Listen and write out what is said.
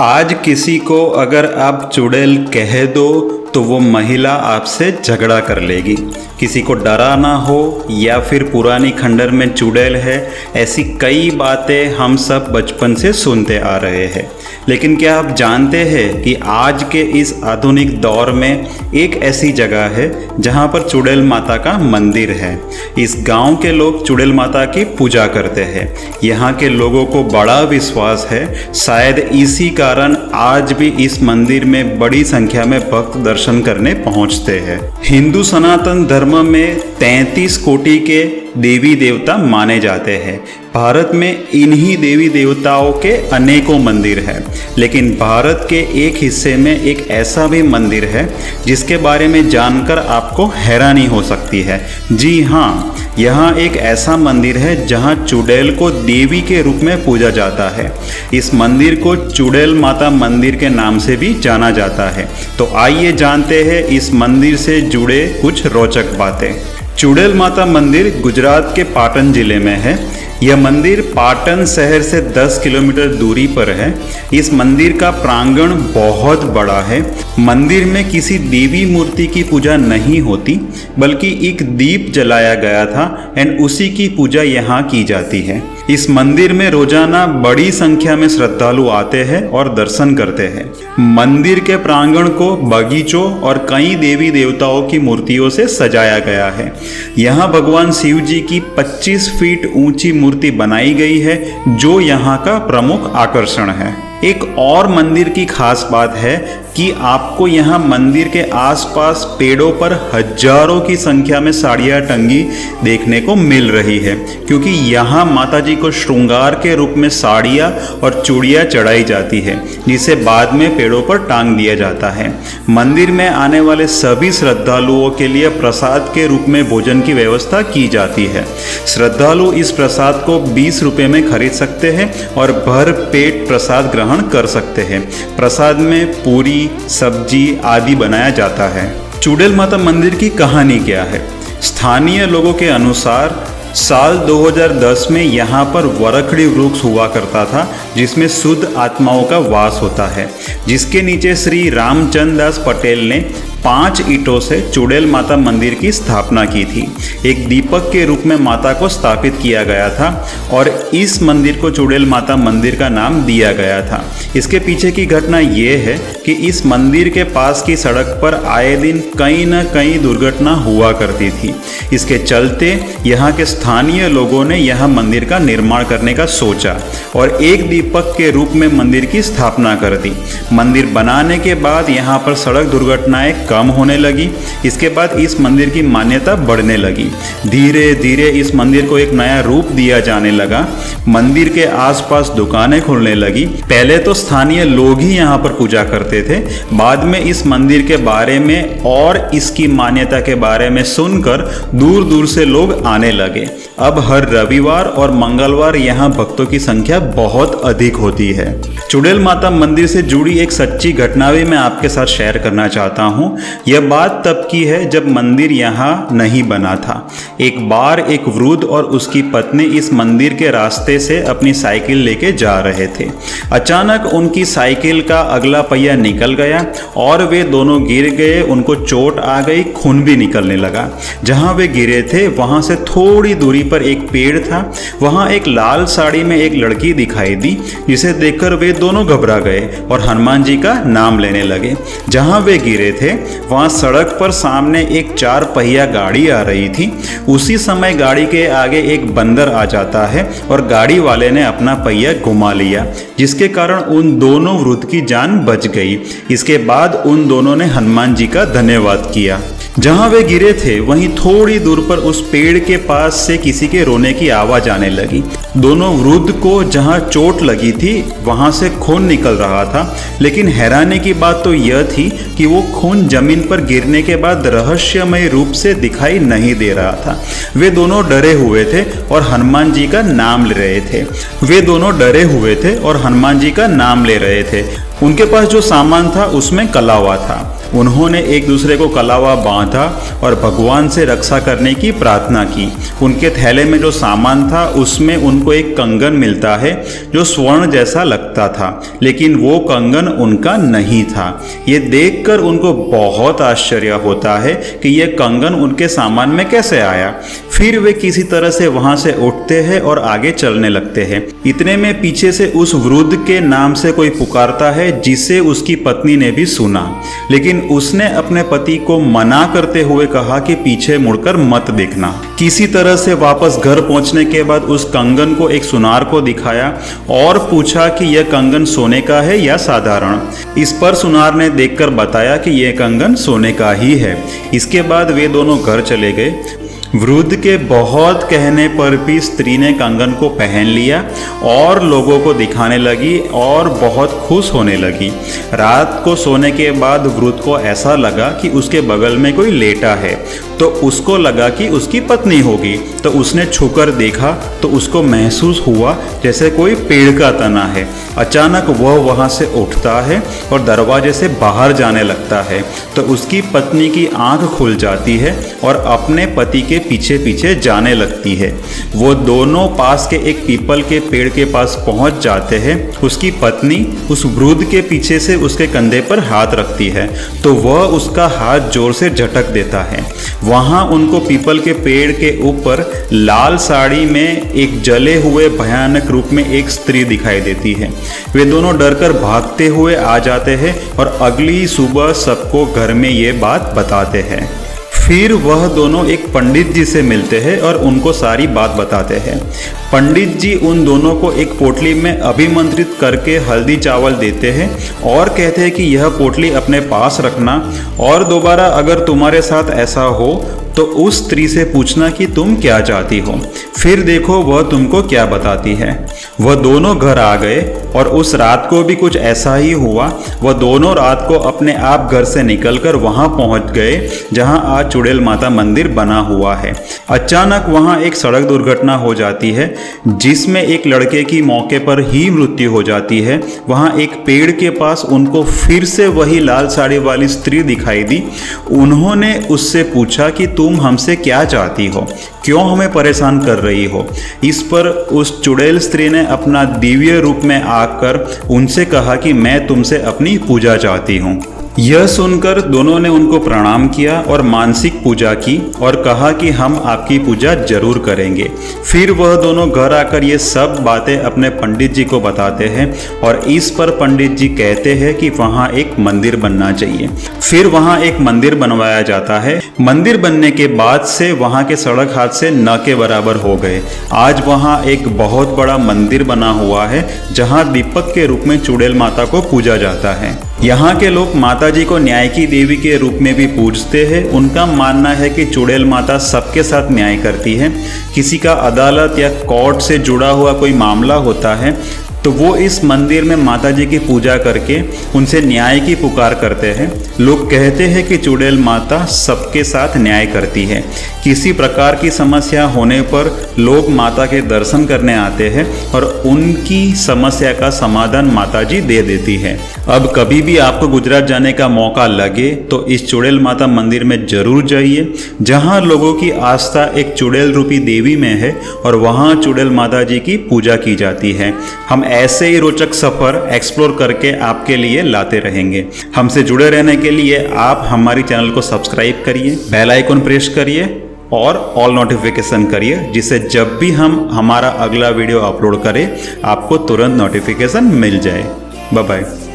आज किसी को अगर आप चुड़ैल कह दो तो वो महिला आपसे झगड़ा कर लेगी। किसी को डरा ना हो या फिर पुरानी खंडर में चुड़ैल है, ऐसी कई बातें हम सब बचपन से सुनते आ रहे हैं। लेकिन क्या आप जानते हैं कि आज के इस आधुनिक दौर में एक ऐसी जगह है जहां पर चुड़ैल माता का मंदिर है। इस गांव के लोग चुड़ैल माता की पूजा करते हैं। यहाँ के लोगों को बड़ा विश्वास है, शायद इसी कारण आज भी इस मंदिर में बड़ी संख्या में भक्त दर्शन करने पहुंचते हैं। हिंदू सनातन धर्म में 33 कोटि के देवी देवता माने जाते हैं। भारत में इन्हीं देवी देवताओं के अनेकों मंदिर हैं, लेकिन भारत के एक हिस्से में एक ऐसा भी मंदिर है जिसके बारे में जानकर आपको हैरानी हो सकती है। जी हाँ, यहाँ एक ऐसा मंदिर है जहाँ चुड़ैल को देवी के रूप में पूजा जाता है। इस मंदिर को चुड़ैल माता मंदिर के नाम से भी जाना जाता है। तो आइए जानते हैं इस मंदिर से जुड़े कुछ रोचक बातें। चुड़ैल माता मंदिर गुजरात के पाटन जिले में है। यह मंदिर पाटन शहर से 10 किलोमीटर दूरी पर है। इस मंदिर का प्रांगण बहुत बड़ा है। मंदिर में किसी देवी मूर्ति की पूजा नहीं होती, बल्कि एक दीप जलाया गया था एंड उसी की पूजा यहाँ की जाती है। इस मंदिर में रोजाना बड़ी संख्या में श्रद्धालु आते हैं और दर्शन करते हैं। मंदिर के प्रांगण को बगीचों और कई देवी देवताओं की मूर्तियों से सजाया गया है। यहाँ भगवान शिव जी की 25 फीट ऊंची मूर्ति बनाई गई है, जो यहाँ का प्रमुख आकर्षण है। एक और मंदिर की खास बात है कि आपको यहाँ मंदिर के आसपास पेड़ों पर हजारों की संख्या में साड़ियाँ टंगी देखने को मिल रही है, क्योंकि यहाँ माता जी को श्रृंगार के रूप में साड़ियाँ और चूड़ियाँ चढ़ाई जाती है, जिसे बाद में पेड़ों पर टांग दिया जाता है। मंदिर में आने वाले सभी श्रद्धालुओं के लिए प्रसाद के रूप में भोजन की व्यवस्था की जाती है। श्रद्धालु इस प्रसाद को 20 रुपये में खरीद सकते हैं और भर पेट प्रसाद ग्रहण कर सकते हैं। प्रसाद में पूरी, सब्जी आदि बनाया जाता है। चुड़ैल माता मंदिर की कहानी क्या है? स्थानीय लोगों के अनुसार साल 2010 में यहाँ पर वरखड़ी वृक्ष हुआ करता था, जिसमें शुद्ध आत्माओं का वास होता है, जिसके नीचे श्री रामचंद्र दास पटेल ने 5 ईंटों से चुड़ैल माता मंदिर की स्थापना की थी। एक दीपक के रूप में माता को स्थापित किया गया था और इस मंदिर को चुड़ैल माता मंदिर का नाम दिया गया था। इसके पीछे की घटना ये है कि इस मंदिर के पास की सड़क पर आए दिन कहीं न कहीं दुर्घटना हुआ करती थी। इसके चलते यहाँ के स्थानीय लोगों ने यह मंदिर का निर्माण करने का सोचा और एक दीपक के रूप में मंदिर की स्थापना कर दी। मंदिर बनाने के बाद यहाँ पर सड़क दुर्घटनाएं कम होने लगी। इसके बाद इस मंदिर की मान्यता बढ़ने लगी। धीरे धीरे इस मंदिर को एक नया रूप दिया जाने लगा। मंदिर के आसपास दुकानें खुलने लगी। पहले तो स्थानीय लोग ही यहाँ पर पूजा करते थे। बाद में इस मंदिर के बारे में और इसकी मान्यता के बारे में सुनकर दूर दूर से लोग आने लगे। अब हर रविवार और मंगलवार यहाँ भक्तों की संख्या बहुत अधिक होती है। चुड़ैल माता मंदिर से जुड़ी एक सच्ची घटना भी मैं आपके साथ शेयर करना चाहता हूँ। यह बात तब की है जब मंदिर यहाँ नहीं बना था। एक बार एक वृद्ध और उसकी पत्नी इस मंदिर के रास्ते से अपनी साइकिल लेके जा रहे थे। अचानक उनकी साइकिल का अगला पहिया निकल गया और वे दोनों गिर गए। उनको चोट आ गई, खून भी निकलने लगा। जहाँ वे गिरे थे वहाँ से थोड़ी दूरी पर एक पेड़ था। वहाँ एक लाल साड़ी में एक लड़की दिखाई दी, जिसे देखकर वे दोनों घबरा गए और हनुमान जी का नाम लेने लगे। जहाँ वे गिरे थे वहाँ सड़क पर सामने एक 4 पहिया गाड़ी आ रही थी। उसी समय गाड़ी के आगे एक बंदर आ जाता है और गाड़ी वाले ने अपना पहिया घुमा लिया, जिसके कारण उन दोनों वृद्ध की जान बच गई। इसके बाद उन दोनों ने हनुमान जी का धन्यवाद किया। जहाँ वे गिरे थे वहीं थोड़ी दूर पर उस पेड़ के पास से किसी के रोने की आवाज आने लगी। दोनों वृद्ध को जहाँ चोट लगी थी वहाँ से खून निकल रहा था, लेकिन हैरानी की बात तो यह थी कि वो खून जमीन पर गिरने के बाद रहस्यमय रूप से दिखाई नहीं दे रहा था। वे दोनों डरे हुए थे और हनुमान जी का नाम ले रहे थे। उनके पास जो सामान था उसमें कलावा था। उन्होंने एक दूसरे को कलावा बांधा और भगवान से रक्षा करने की प्रार्थना की। उनके थैले में जो सामान था उसमें उनको एक कंगन मिलता है जो स्वर्ण जैसा लगता था, लेकिन वो कंगन उनका नहीं था। ये देखकर उनको बहुत आश्चर्य होता है कि ये कंगन उनके सामान में कैसे आया। फिर वे किसी तरह से वहां से उठते हैं और आगे चलने लगते हैं। इतने में पीछे से उस वृद्ध के नाम से कोई पुकारता है, जिसे उसकी पत्नी ने भी सुना, लेकिन उसने अपने पति को मना करते हुए कहा कि पीछे मुड़कर मत देखना। किसी तरह से वापस घर पहुंचने के बाद उस कंगन को एक सुनार को दिखाया और पूछा कि यह कंगन सोने का है या साधारण। इस पर सुनार ने देखकर बताया कि यह कंगन सोने का ही है। इसके बाद वे दोनों घर चले गए। वृद्ध के बहुत कहने पर भी स्त्री ने कंगन को पहन लिया और लोगों को दिखाने लगी और बहुत खुश होने लगी। रात को सोने के बाद वृद्ध को ऐसा लगा कि उसके बगल में कोई लेटा है, तो उसको लगा कि उसकी पत्नी होगी। तो उसने छूकर देखा तो उसको महसूस हुआ जैसे कोई पेड़ का तना है। अचानक वह वहाँ से उठता है और दरवाजे से बाहर जाने लगता है, तो उसकी पत्नी की आंख खुल जाती है और अपने पति के पीछे पीछे जाने लगती है। वो दोनों पास के एक पीपल के पेड़ के पास पहुंच जाते हैं। उसकी पत्नी उस वृद्ध के पीछे से उसके कंधे पर हाथ रखती है, तो वह उसका हाथ जोर से झटक देता है। वहां उनको पीपल के पेड़ के ऊपर लाल साड़ी में एक जले हुए भयानक रूप में एक स्त्री दिखाई देती है। वे दोनों डरकर भागते हुए आ जाते हैं और अगली सुबह सबको घर में ये बात बताते हैं। फिर वह दोनों एक पंडित जी से मिलते हैं और उनको सारी बात बताते हैं। पंडित जी उन दोनों को एक पोटली में अभिमंत्रित करके हल्दी चावल देते हैं और कहते हैं कि यह पोटली अपने पास रखना, और दोबारा अगर तुम्हारे साथ ऐसा हो तो उस स्त्री से पूछना कि तुम क्या चाहती हो। फिर देखो वह तुमको क्या बताती है। वह दोनों घर आ गए और उस रात को भी कुछ ऐसा ही हुआ। वह दोनों रात को अपने आप घर से निकलकर वहां पहुंच गए जहां आज चुड़ैल माता मंदिर बना हुआ है। अचानक वहां एक सड़क दुर्घटना हो जाती है जिसमें एक लड़के की मौके पर ही मृत्यु हो जाती है। वहां एक पेड़ के पास उनको फिर से वही लाल साड़ी वाली स्त्री दिखाई दी। उन्होंने उससे पूछा कि तुम हमसे क्या चाहती हो, क्यों हमें परेशान कर रही हो। इस पर उस चुड़ैल स्त्री ने अपना दिव्य रूप में आकर उनसे कहा कि मैं तुमसे अपनी पूजा चाहती हूँ। यह सुनकर दोनों ने उनको प्रणाम किया और मानसिक पूजा की और कहा कि हम आपकी पूजा जरूर करेंगे। फिर वह दोनों घर आकर ये सब बातें अपने पंडित जी को बताते हैं और इस पर पंडित जी कहते हैं कि वहाँ एक मंदिर बनना चाहिए। फिर वहाँ एक मंदिर बनवाया जाता है। मंदिर बनने के बाद से वहाँ के सड़क हादसे न के बराबर हो गए। आज वहाँ एक बहुत बड़ा मंदिर बना हुआ है जहाँ दीपक के रूप में चुड़ैल माता को पूजा जाता है। यहाँ के लोग माता जी को न्याय की देवी के रूप में भी पूजते हैं। उनका मानना है कि चुड़ैल माता सबके साथ न्याय करती है। किसी का अदालत या कोर्ट से जुड़ा हुआ कोई मामला होता है तो वो इस मंदिर में माता जी की पूजा करके उनसे न्याय की पुकार करते हैं। लोग कहते हैं कि चुड़ैल माता सबके साथ न्याय करती है। किसी प्रकार की समस्या होने पर लोग माता के दर्शन करने आते हैं और उनकी समस्या का समाधान माता जी दे देती है। अब कभी भी आपको गुजरात जाने का मौका लगे तो इस चुड़ैल माता मंदिर में जरूर जाइए, जहाँ लोगों की आस्था एक चुड़ैल रूपी देवी में है और वहाँ चुड़ैल माता जी की पूजा की जाती है। हम ऐसे ही रोचक सफर एक्सप्लोर करके आपके लिए लाते रहेंगे। हमसे जुड़े रहने के लिए आप हमारी चैनल को सब्सक्राइब करिए, बेल आइकन प्रेस करिए और ऑल नोटिफिकेशन करिए, जिससे जब भी हम हमारा अगला वीडियो अपलोड करें आपको तुरंत नोटिफिकेशन मिल जाए। Bye bye.